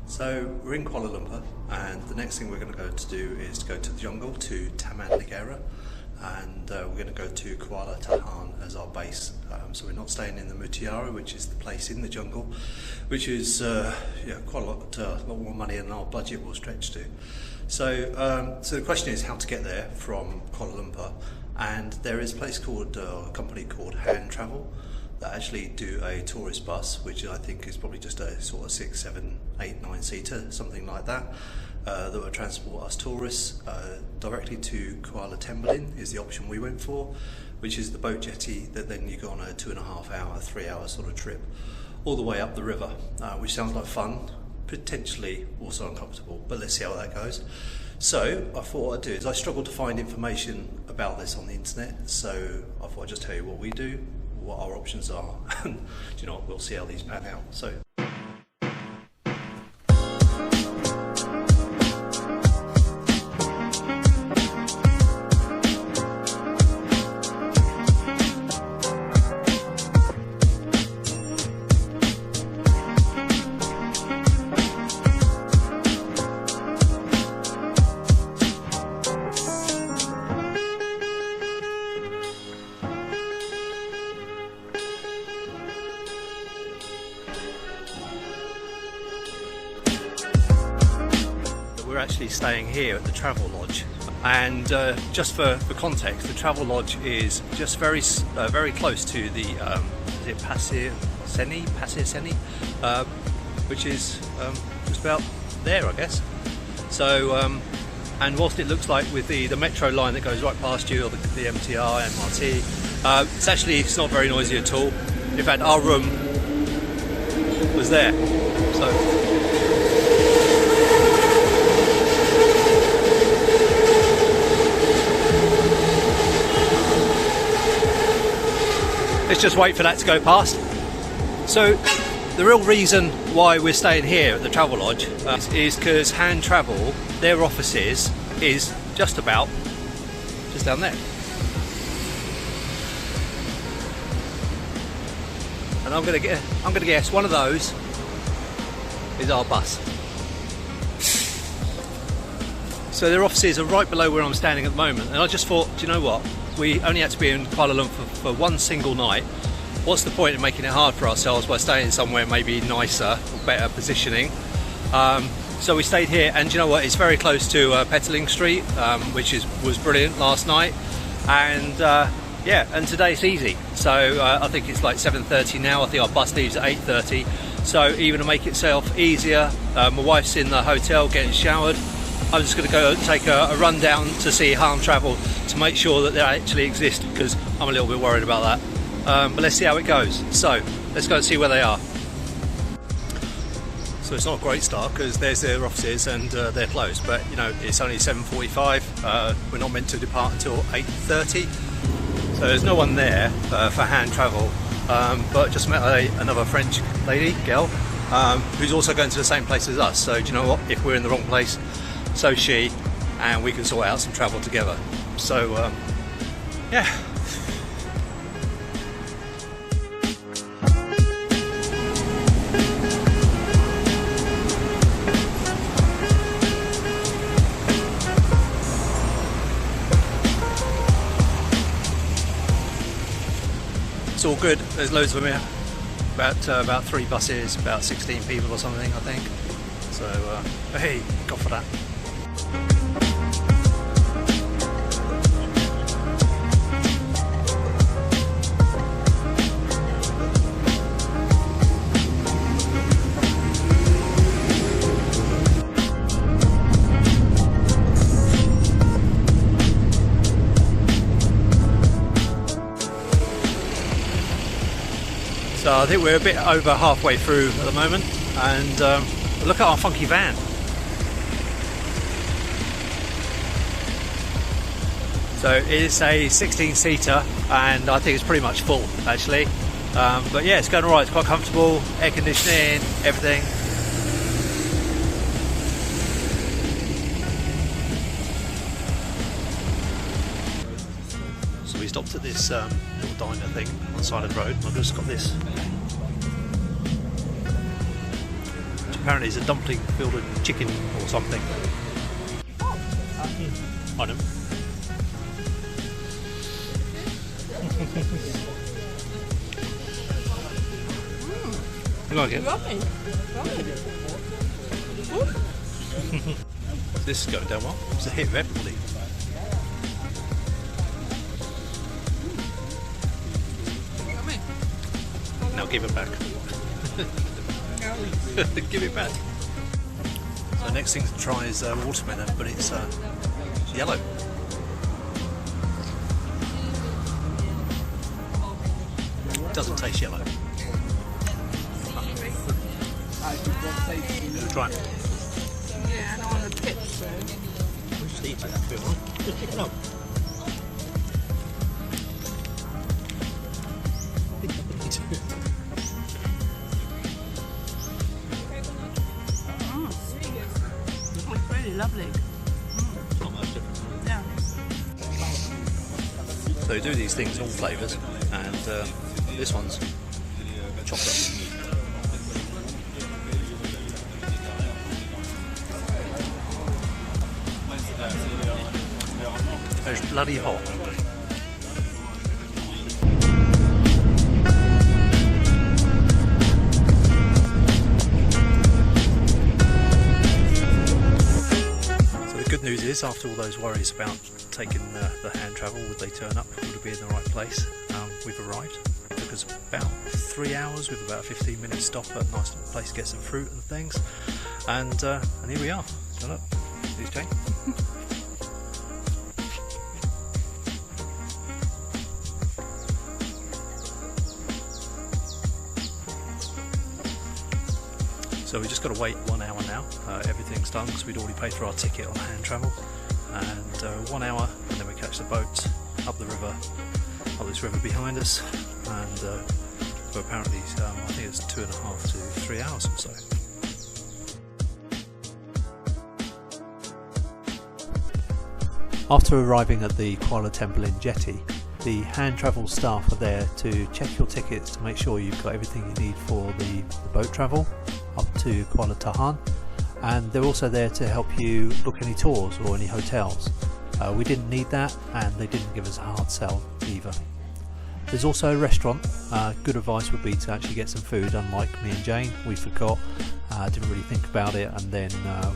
So we're in Kuala Lumpur, and the next thing we're going to go to do is to go to the jungle, to Taman Negara, and we're going to go to Kuala Tahan as our base. So we're not staying in the Mutiara, which is the place in the jungle, which is quite a lot more money than our budget will stretch to. So the question is how to get there from Kuala Lumpur, and there is a place called a company called Hand Travel that actually do a tourist bus, which I think is probably just a sort of 6, 7, 8, 9 seater, something like that, that will transport us tourists directly to Kuala Tahan is the option we went for, which is the boat jetty that then you go on a 2.5 hour, 3 hour sort of trip all the way up the river, which sounds like fun, potentially also uncomfortable, but let's see how that goes. So I thought what I'd do is I struggled to find information about this on the internet, so I thought I'd just tell you what we do, what our options are, and do you know what, we'll see how these pan out. So we're actually staying here at the Travel Lodge, and just for context, the Travel Lodge is just very close to the is it Pasir Seni, which is just about there, I guess. So and whilst it looks like with the metro line that goes right past you, or the MTR, MRT, it's not very noisy at all. In fact, our room was there, so let's just wait for that to go past. So the real reason why we're staying here at the Travel Lodge is because Hand Travel, their offices is just down there. And I'm gonna guess one of those is our bus. So their offices are right below where I'm standing at the moment, and I just thought, do you know what? We only had to be in Kuala Lumpur for one single night. What's the point of making it hard for ourselves by staying somewhere maybe nicer or better positioning? So we stayed here, and you know what? It's very close to Petaling Street, which was brilliant last night. And and today's easy. So I think it's like 7:30 now. I think our bus leaves at 8:30. So even to make itself easier, my wife's in the hotel getting showered. I'm just going to go take a run down to see Hand Travel to make sure that they actually exist, because I'm a little bit worried about that. But let's see how it goes. So let's go and see where they are. So it's not a great start because there's their offices and they're closed, but you know, it's only 7:45. We're not meant to depart until 8:30. So there's no one there for Hand Travel, but just met another French girl, who's also going to the same place as us. So do you know what? If we're in the wrong place, so she, and we can sort out some travel together. So yeah. It's all good. There's loads of them here. About 3 buses, about 16 people or something, I think. So hey, go for that. So I think we're a bit over halfway through at the moment, and look at our funky van. So it's a 16-seater, and I think it's pretty much full actually. But yeah, it's going alright. It's quite comfortable, air conditioning, everything. So we stopped at this little diner thing on the side of the road. I've just got this Apparently it's a dumpling filled with chicken or something. I know. You like it? Lovely. This is going down well. It's a hit of everybody. Now give it back. Give it back. So next thing to try is watermelon, but it's yellow. It doesn't taste yellow. Try it. Yeah, I don't want to pitch, so. We'll just eat it if you want. Just pick it up. It's really lovely. It's not much different. Yeah. So we do these things in all flavours, and this one's chocolate. It's bloody hot. So the good news is, after all those worries about taking the hand travel, would they turn up, would it be in the right place, we've arrived. It took us about 3 hours with about a 15-minute stop at a nice little place to get some fruit and things, and here we are. So look, here's Jane. So we just got to wait 1 hour now. Everything's done because we'd already paid for our ticket on hand travel, and 1 hour, and then we catch the boat up the river, up this river behind us, and for apparently I think it's 2.5 to 3 hours or so. After arriving at the Kuala Temple in Jetty, the hand travel staff are there to check your tickets to make sure you've got everything you need for the boat travel up to Kuala Tahan, and they're also there to help you book any tours or any hotels. We didn't need that, and they didn't give us a hard sell either. There's also a restaurant. Good advice would be to actually get some food, unlike me and Jane. We forgot, didn't really think about it, and then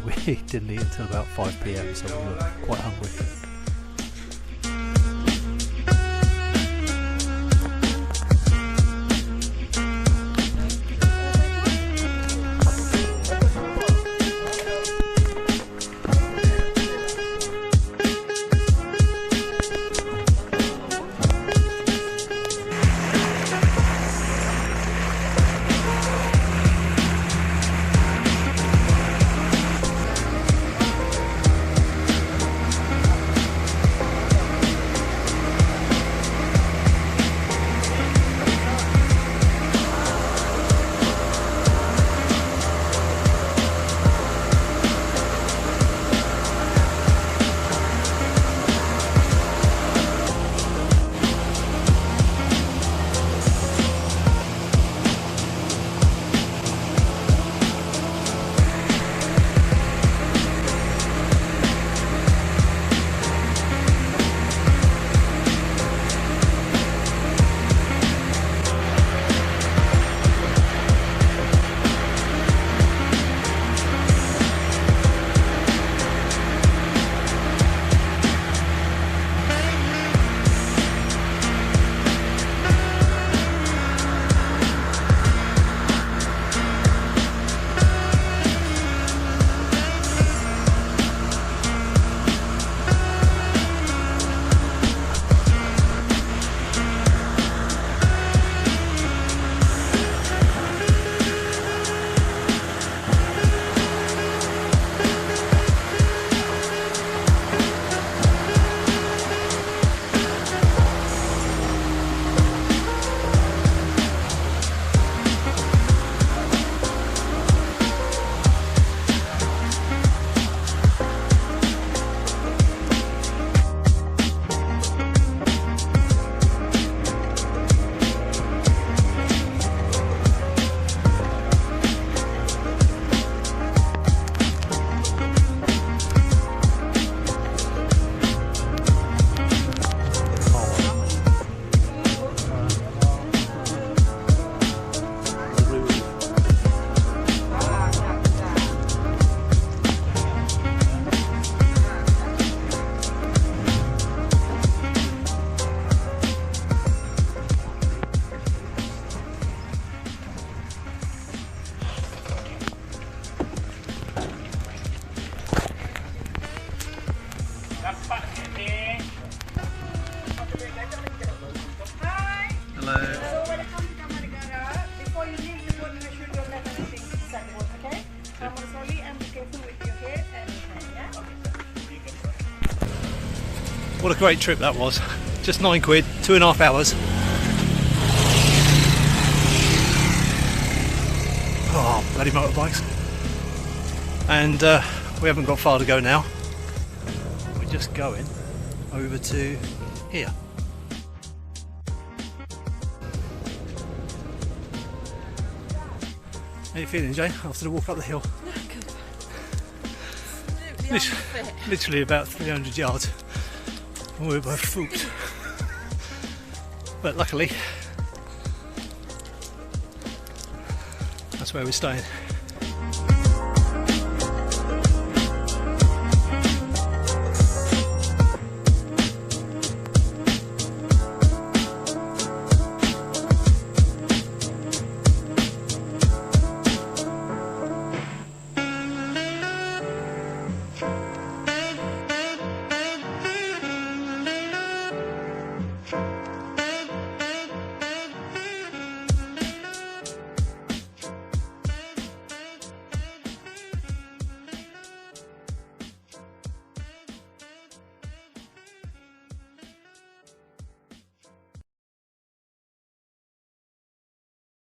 we didn't eat until about 5 PM, so we were quite hungry. What a great trip that was. Just £9, 2.5 hours. Oh, bloody motorbikes. And we haven't got far to go now. We're just going over to here. How you feeling, Jane, after the walk up the hill? Literally about 300 yards. And we're both spooked. But luckily, that's where we're staying.